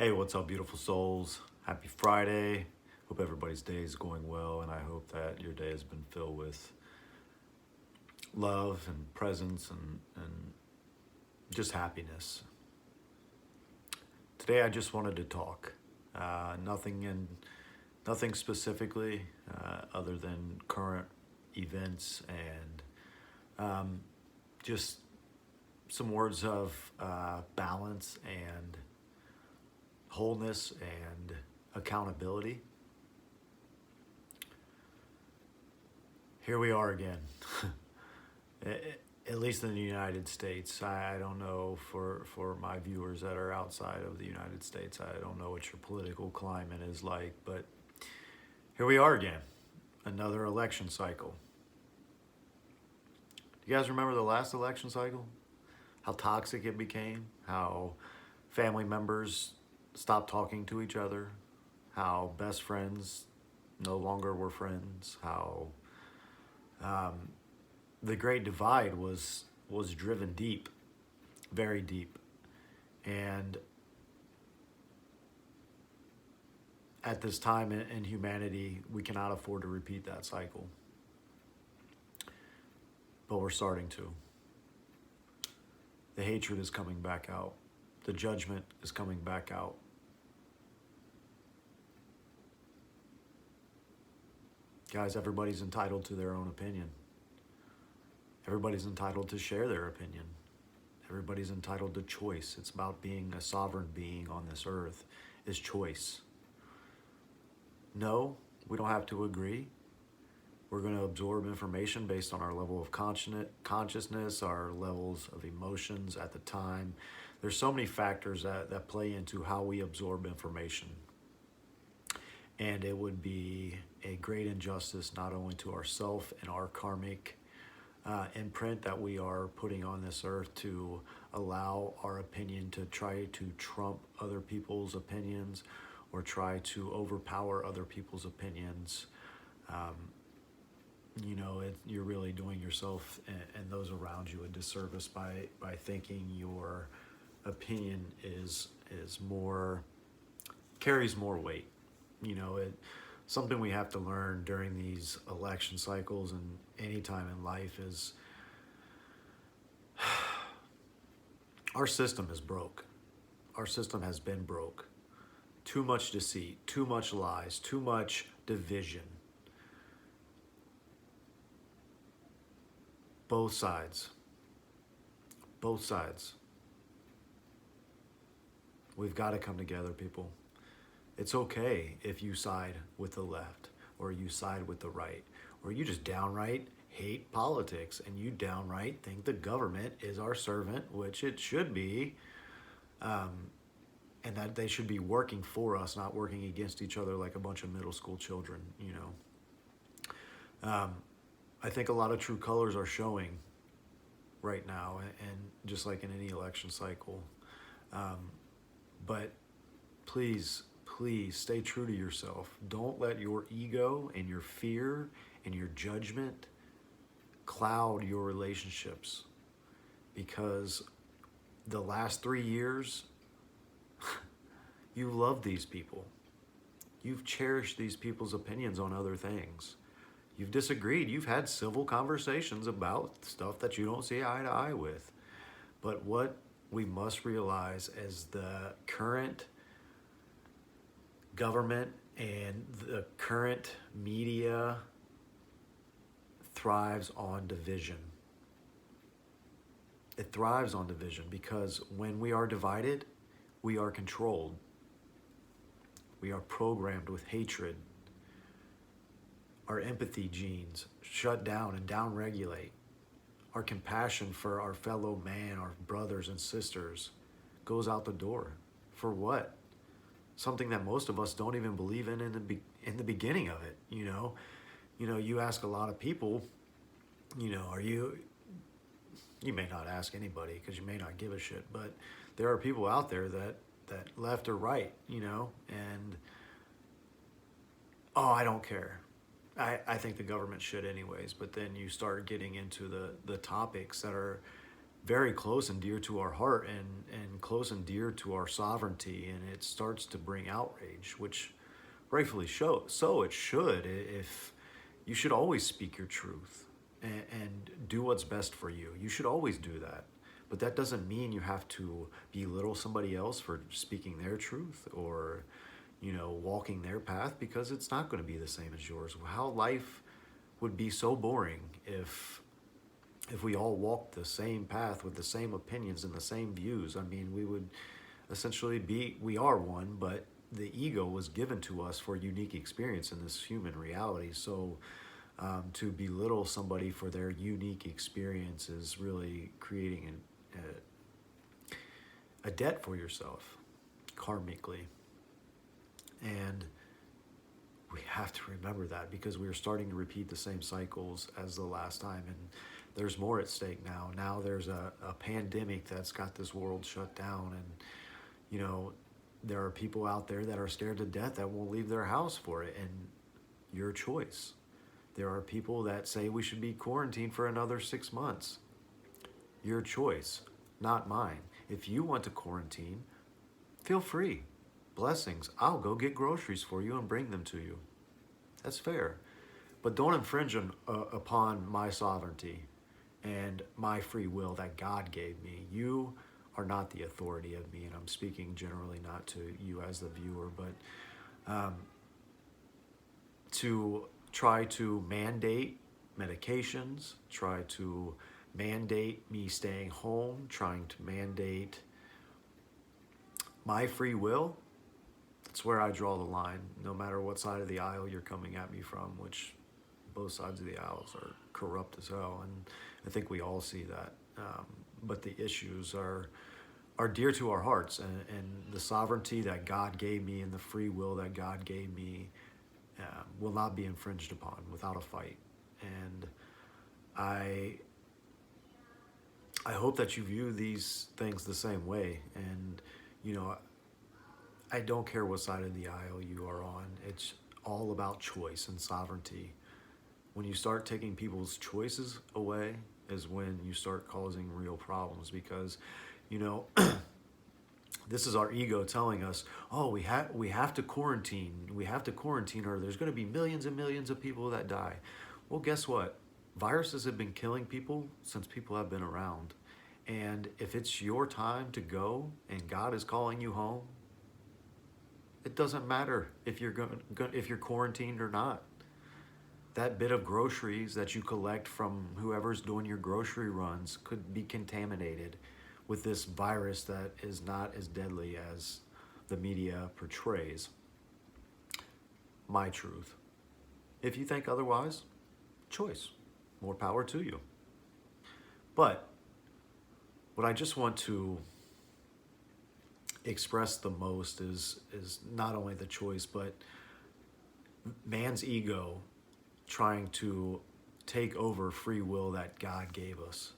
Hey, what's up, beautiful souls? Happy Friday. Hope everybody's day is going well, and I hope that your day has been filled with love and presence and just happiness. Today, I just wanted to talk. Nothing specifically, other than current events and just some words of balance and wholeness and accountability. Here we are again. At least in the United States. I don't know for my viewers that are outside of the United States. I don't know what your political climate is like, but here we are again. Another election cycle. Do you guys remember the last election cycle? How toxic it became? How family members stopped talking to each other? How best friends no longer were friends? How the Great Divide was driven deep, very deep, and at this time in humanity, we cannot afford to repeat that cycle. But we're starting to. The hatred is coming back out. The judgment is coming back out. Guys, everybody's entitled to their own opinion. Everybody's entitled to share their opinion. Everybody's entitled to choice. It's about being a sovereign being on this earth, is choice. No, we don't have to agree. We're going to absorb information based on our level of consciousness, our levels of emotions at the time. There's so many factors that play into how we absorb information. And it would be a great injustice not only to ourselves and our karmic imprint that we are putting on this earth to allow our opinion to try to trump other people's opinions or try to overpower other people's opinions. You're really doing yourself and those around you a disservice by thinking your opinion is more, carries more weight. Something we have to learn during these election cycles and any time in life is our system is broke. Our system has been broke. Too much deceit, too much lies, too much division. Both sides. Both sides. We've got to come together, people. It's okay if you side with the left or you side with the right or you just downright hate politics and you downright think the government is our servant, which it should be, and that they should be working for us, not working against each other like a bunch of middle school children, I think a lot of true colors are showing right now, and just like in any election cycle. But please stay true to yourself. Don't let your ego and your fear and your judgment cloud your relationships, because the last 3 years, you loved these people. You've cherished these people's opinions on other things. You've disagreed. You've had civil conversations about stuff that you don't see eye to eye with. But what we must realize is the current government and the current media thrives on division. It thrives on division because when we are divided, we are controlled. We are programmed with hatred. Our empathy genes shut down and downregulate. Our compassion for our fellow man, our brothers and sisters, goes out the door. For what? Something that most of us don't even believe in the beginning of it. You ask a lot of people, are you may not ask anybody because you may not give a shit, but there are people out there that left or right, and I don't care. I think the government should anyways, but then you start getting into the topics that are very close and dear to our heart, and close and dear to our sovereignty, and it starts to bring outrage, which rightfully so it should. If you should always speak your truth and do what's best for you. You should always do that. But that doesn't mean you have to belittle somebody else for speaking their truth, or, walking their path, because it's not going to be the same as yours. How life would be so boring if we all walked the same path with the same opinions and the same views. I mean, we would essentially we are one, but the ego was given to us for unique experience in this human reality. So to belittle somebody for their unique experience is really creating a debt for yourself karmically. And we have to remember that, because we are starting to repeat the same cycles as the last time, and there's more at stake now. Now there's a pandemic that's got this world shut down, and there are people out there that are scared to death that won't leave their house for it, and your choice. There are people that say we should be quarantined for another 6 months. Your choice, not mine. If you want to quarantine, feel free. Blessings. I'll go get groceries for you and bring them to you. That's fair. But don't infringe upon my sovereignty and my free will that God gave me. You are not the authority of me, and I'm speaking generally, not to you as the viewer, but to try to mandate medications, try to mandate me staying home, trying to mandate my free will, that's where I draw the line, no matter what side of the aisle you're coming at me from, which both sides of the aisles are corrupt as hell, and I think we all see that. But the issues are dear to our hearts, and the sovereignty that God gave me and the free will that God gave me will not be infringed upon without a fight. And I hope that you view these things the same way. And I don't care what side of the aisle you are on. It's all about choice and sovereignty. When you start taking people's choices away is when you start causing real problems, because this is our ego telling us, oh, we have to quarantine, or there's going to be millions and millions of people that die. Well, guess what? Viruses have been killing people since people have been around. And if it's your time to go and God is calling you home, it doesn't matter if you're quarantined or not. That bit of groceries that you collect from whoever's doing your grocery runs could be contaminated with this virus that is not as deadly as the media portrays. My truth. If you think otherwise, choice. More power to you. But what I just want to express the most is not only the choice, but man's ego trying to take over free will that God gave us.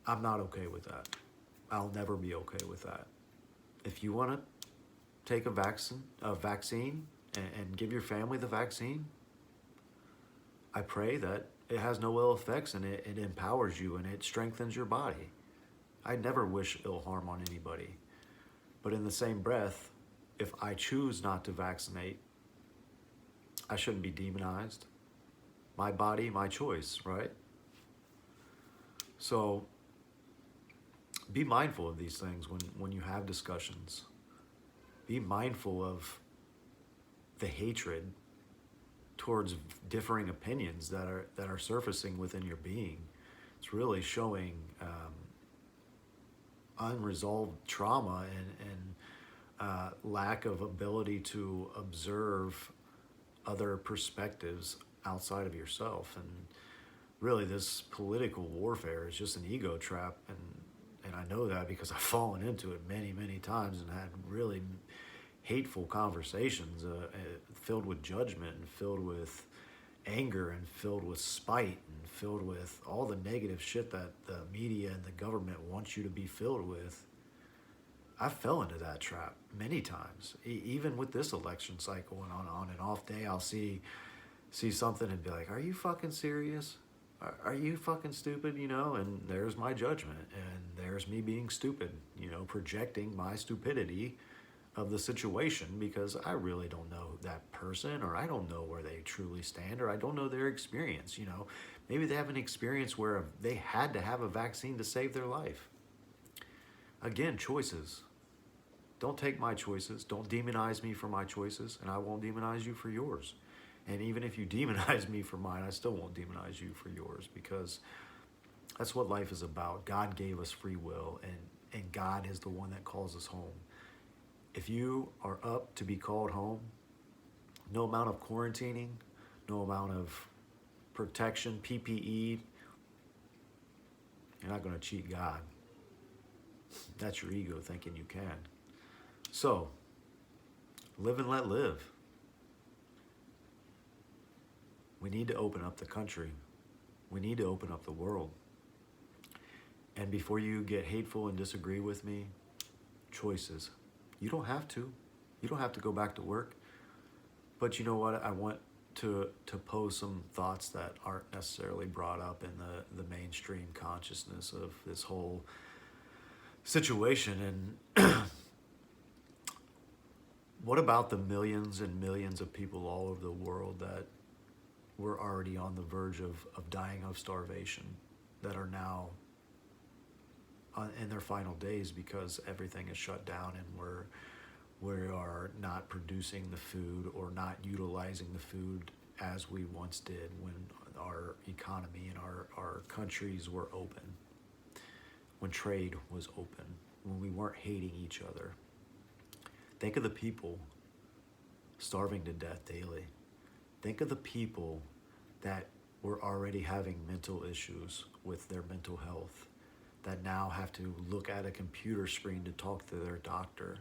I'm not okay with that. I'll never be okay with that. If you want to take a vaccine and give your family the vaccine, I pray that it has no ill effects, and it empowers you and it strengthens your body. I never wish ill harm on anybody. But in the same breath, if I choose not to vaccinate, I shouldn't be demonized. My body, my choice, right? So be mindful of these things when you have discussions. Be mindful of the hatred towards differing opinions that are surfacing within your being. It's really showing unresolved trauma and lack of ability to observe other perspectives outside of yourself. And really, this political warfare is just an ego trap, and I know that because I've fallen into it many, many times and had really hateful conversations filled with judgment and filled with anger and filled with spite and filled with all the negative shit that the media and the government wants you to be filled with. I fell into that trap many times, even with this election cycle, and on an off day I'll see something and be like, are you fucking serious? Are you fucking stupid? You know, and there's my judgment, and there's me being stupid, you know, projecting my stupidity of the situation because I really don't know that person, or I don't know where they truly stand, or I don't know their experience, you know. Maybe they have an experience where they had to have a vaccine to save their life. Again, choices. Don't take my choices. Don't demonize me for my choices, and I won't demonize you for yours. And even if you demonize me for mine, I still won't demonize you for yours, because that's what life is about. God gave us free will, and God is the one that calls us home. If you are up to be called home, no amount of quarantining, no amount of protection, PPE, you're not going to cheat God. That's your ego thinking you can. So, live and let live. We need to open up the country. We need to open up the world. And before you get hateful and disagree with me, choices. You don't have to. You don't have to go back to work. But you know what? I want to pose some thoughts that aren't necessarily brought up in the mainstream consciousness of this whole situation. And what about the millions and millions of people all over the world that were already on the verge of dying of starvation, that are now in their final days because everything is shut down, and we are not producing the food or not utilizing the food as we once did when our economy and our countries were open, when trade was open, when we weren't hating each other. Think of the people starving to death daily. Think of the people that were already having mental issues with their mental health, that now have to look at a computer screen to talk to their doctor.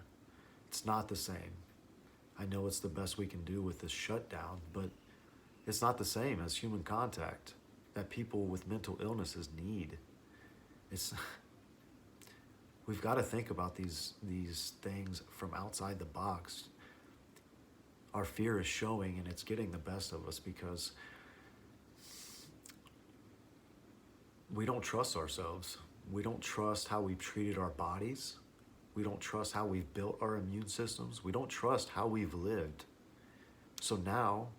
It's not the same. I know it's the best we can do with this shutdown, but it's not the same as human contact that people with mental illnesses need. We've got to think about these things from outside the box. Our fear is showing, and it's getting the best of us because we don't trust ourselves. We don't trust how we've treated our bodies. We don't trust how we've built our immune systems. We don't trust how we've lived. So now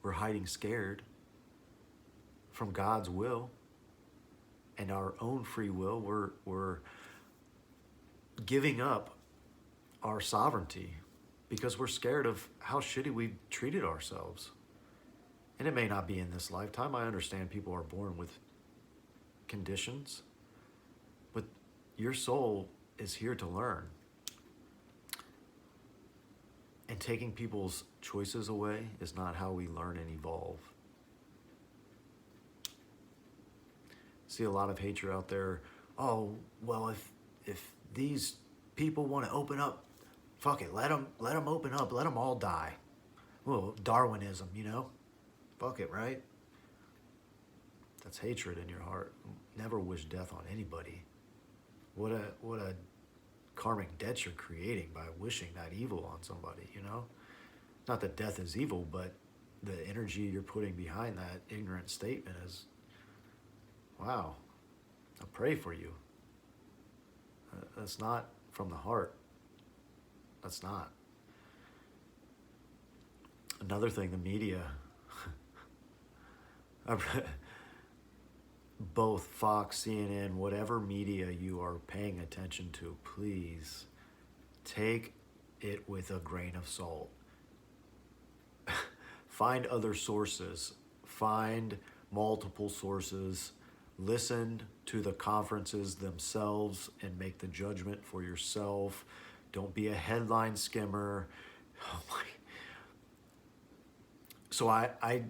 we're hiding scared from God's will and our own free will. We're giving up our sovereignty because we're scared of how shitty we've treated ourselves. And it may not be in this lifetime. I understand people are born with conditions, but your soul is here to learn. And taking people's choices away is not how we learn and evolve. See a lot of hatred out there. Oh, well, if these people want to open up, fuck it, let them open up, let them all die. Well, Darwinism, you know? Fuck it, right? That's hatred in your heart. Never wish death on anybody. What a karmic debt you're creating by wishing that evil on somebody, you know? Not that death is evil, but the energy you're putting behind that ignorant statement is, wow, I pray for you. That's not from the heart. That's not. Another thing, the media. Both Fox, CNN, whatever media you are paying attention to, please take it with a grain of salt. Find other sources. Find multiple sources. Listen to the conferences themselves and make the judgment for yourself. Don't be a headline skimmer. Oh my. So I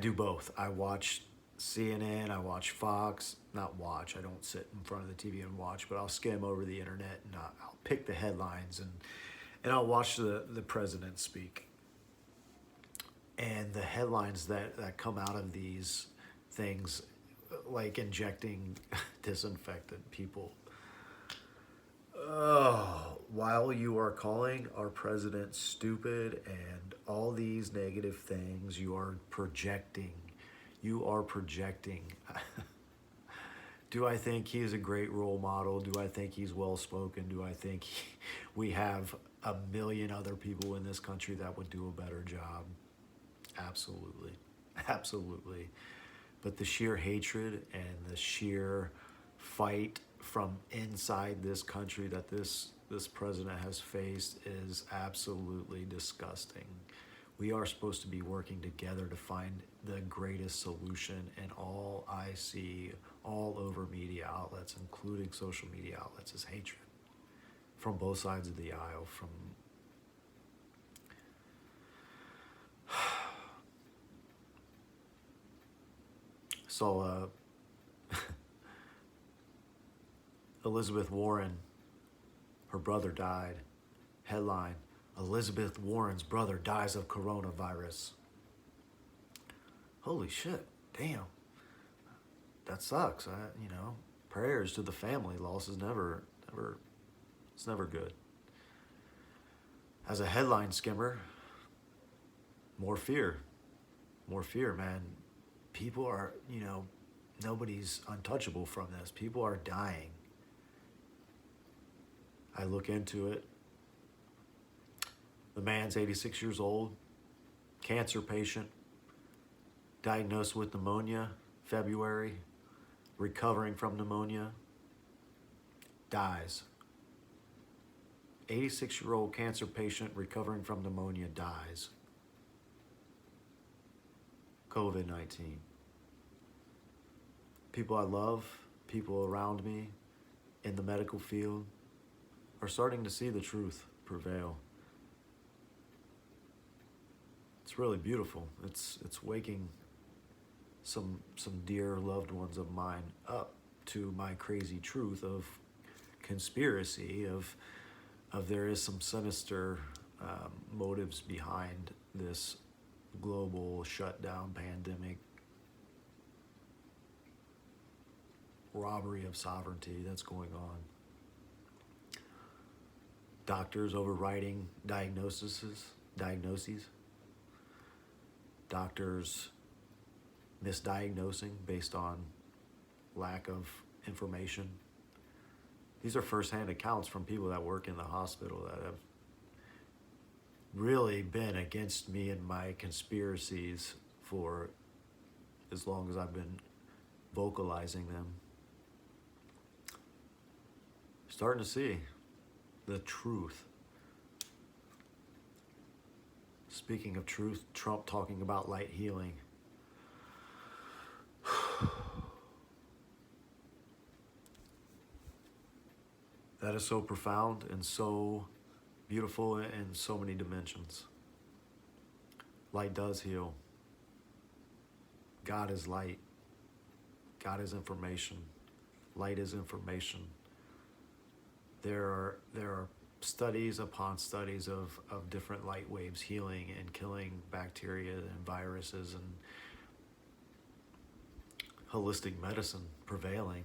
do both. I watch CNN, I watch Fox, not watch, I don't sit in front of the TV and watch, but I'll skim over the internet and I'll pick the headlines and I'll watch the president speak. And the headlines that come out of these things, like injecting disinfectant people. Oh, while you are calling our president stupid and all these negative things, you are projecting. You are projecting. Do I think he is a great role model? Do I think he's well spoken? Do I think we have a million other people in this country that would do a better job? Absolutely. Absolutely. But the sheer hatred and the sheer fight from inside this country that this president has faced is absolutely disgusting. We are supposed to be working together to find the greatest solution, and all I see all over media outlets, including social media outlets, is hatred from both sides of the aisle. From saw Elizabeth Warren, her brother died. Headline: Elizabeth Warren's brother dies of coronavirus. Holy shit, damn. That sucks. Prayers to the family. Loss is it's never good. As a headline skimmer, more fear, man. People are, nobody's untouchable from this. People are dying. I look into it. The man's 86 years old, cancer patient, diagnosed with pneumonia, February, recovering from pneumonia, dies. 86-year-old cancer patient recovering from pneumonia dies. COVID-19. People I love, people around me in the medical field are starting to see the truth prevail. It's really beautiful. It's waking some dear loved ones of mine up to my crazy truth of conspiracy, of there is some sinister motives behind this global shutdown, pandemic, robbery of sovereignty that's going on. Doctors overriding diagnoses. Doctors misdiagnosing based on lack of information. These are firsthand accounts from people that work in the hospital that have really been against me and my conspiracies for as long as I've been vocalizing them. Starting to see the truth. Speaking of truth, Trump talking about light healing. That is so profound and so beautiful in so many dimensions. Light does heal. God is light. God is information. Light is information. There are studies upon studies of different light waves healing and killing bacteria and viruses, and holistic medicine prevailing.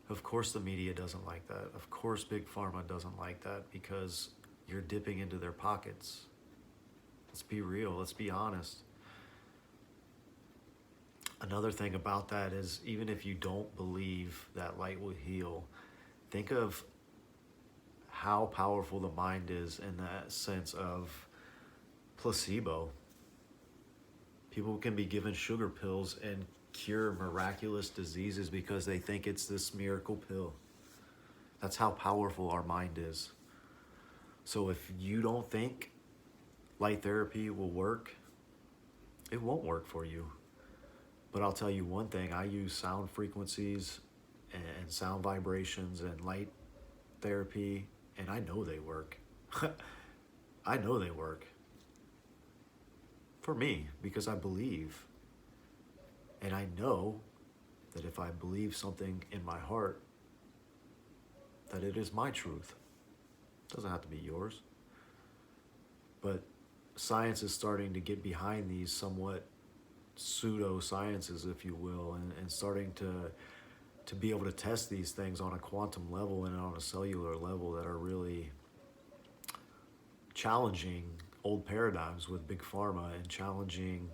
Of course the media doesn't like that. Of course Big Pharma doesn't like that, because you're dipping into their pockets. Let's be real. Let's be honest. Another thing about that is, even if you don't believe that light will heal, think of how powerful the mind is in that sense of placebo. People can be given sugar pills and cure miraculous diseases because they think it's this miracle pill. That's how powerful our mind is. So if you don't think light therapy will work, it won't work for you. But I'll tell you one thing, I use sound frequencies and sound vibrations and light therapy, and I know they work. I know they work. For me, because I believe. And I know that if I believe something in my heart, that it is my truth. It doesn't have to be yours. But science is starting to get behind these somewhat pseudo-sciences, if you will, and starting to be able to test these things on a quantum level and on a cellular level that are really challenging old paradigms with Big Pharma and challenging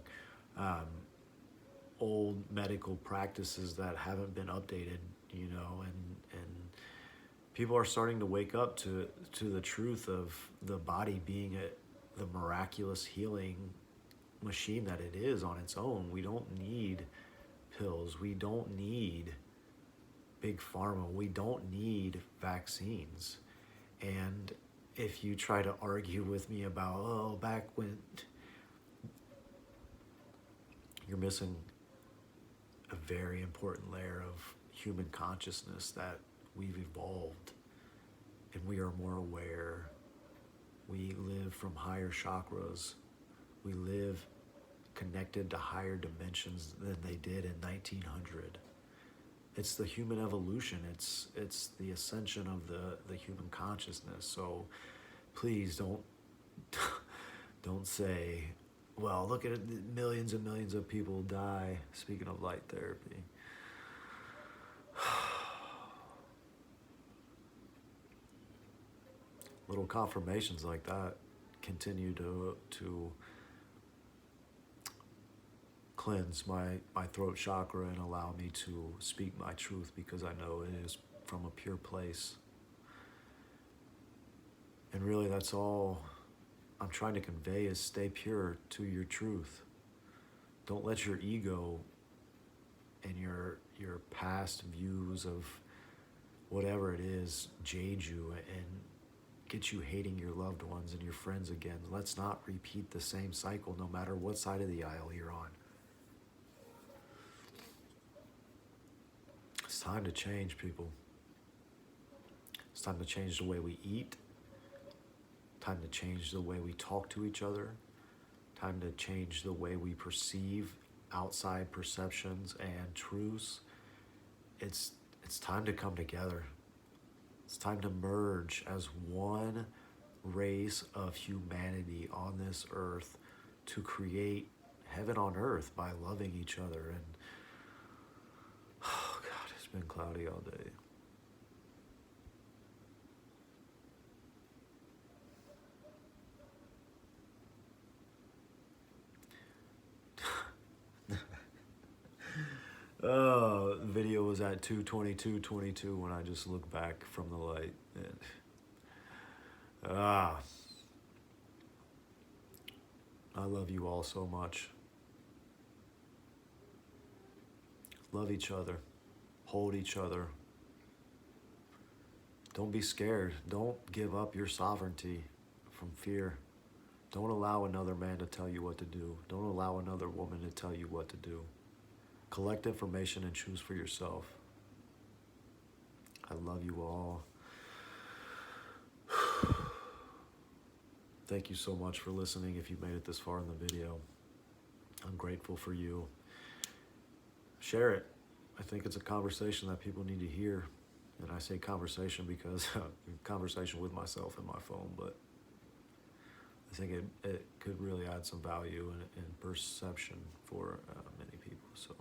old medical practices that haven't been updated, and people are starting to wake up to the truth of the body being the miraculous healing machine that it is on its own. We don't need pills. We don't need big pharma. We don't need vaccines. And if you try to argue with me about, oh, back when, you're missing a very important layer of human consciousness that we've evolved, and we are more aware. We live from higher chakras. We live connected to higher dimensions than they did in 1900. It's the human evolution. It's the ascension of the human consciousness. So please don't say, well, look at it, millions and millions of people die. Speaking of light therapy. Little confirmations like that continue to cleanse my throat chakra and allow me to speak my truth, because I know it is from a pure place. And really, that's all I'm trying to convey, is stay pure to your truth. Don't let your ego and your past views of whatever it is jade you and get you hating your loved ones and your friends again. Let's not repeat the same cycle, no matter what side of the aisle you're on. It's time to change, people. It's time to change the way we eat. Time to change the way we talk to each other. Time to change the way we perceive outside perceptions and truths. It's time to come together. It's time to merge as one race of humanity on this earth to create heaven on earth by loving each other. And oh God, it's been cloudy all day. The video was at 2:22:22 when I just looked back from the light. And, I love you all so much. Love each other. Hold each other. Don't be scared. Don't give up your sovereignty from fear. Don't allow another man to tell you what to do. Don't allow another woman to tell you what to do. Collect information and choose for yourself. I love you all. Thank you so much for listening if you made it this far in the video. I'm grateful for you. Share it. I think it's a conversation that people need to hear. And I say conversation because conversation with myself and my phone, but I think it could really add some value and perception for many people. So,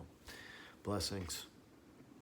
blessings.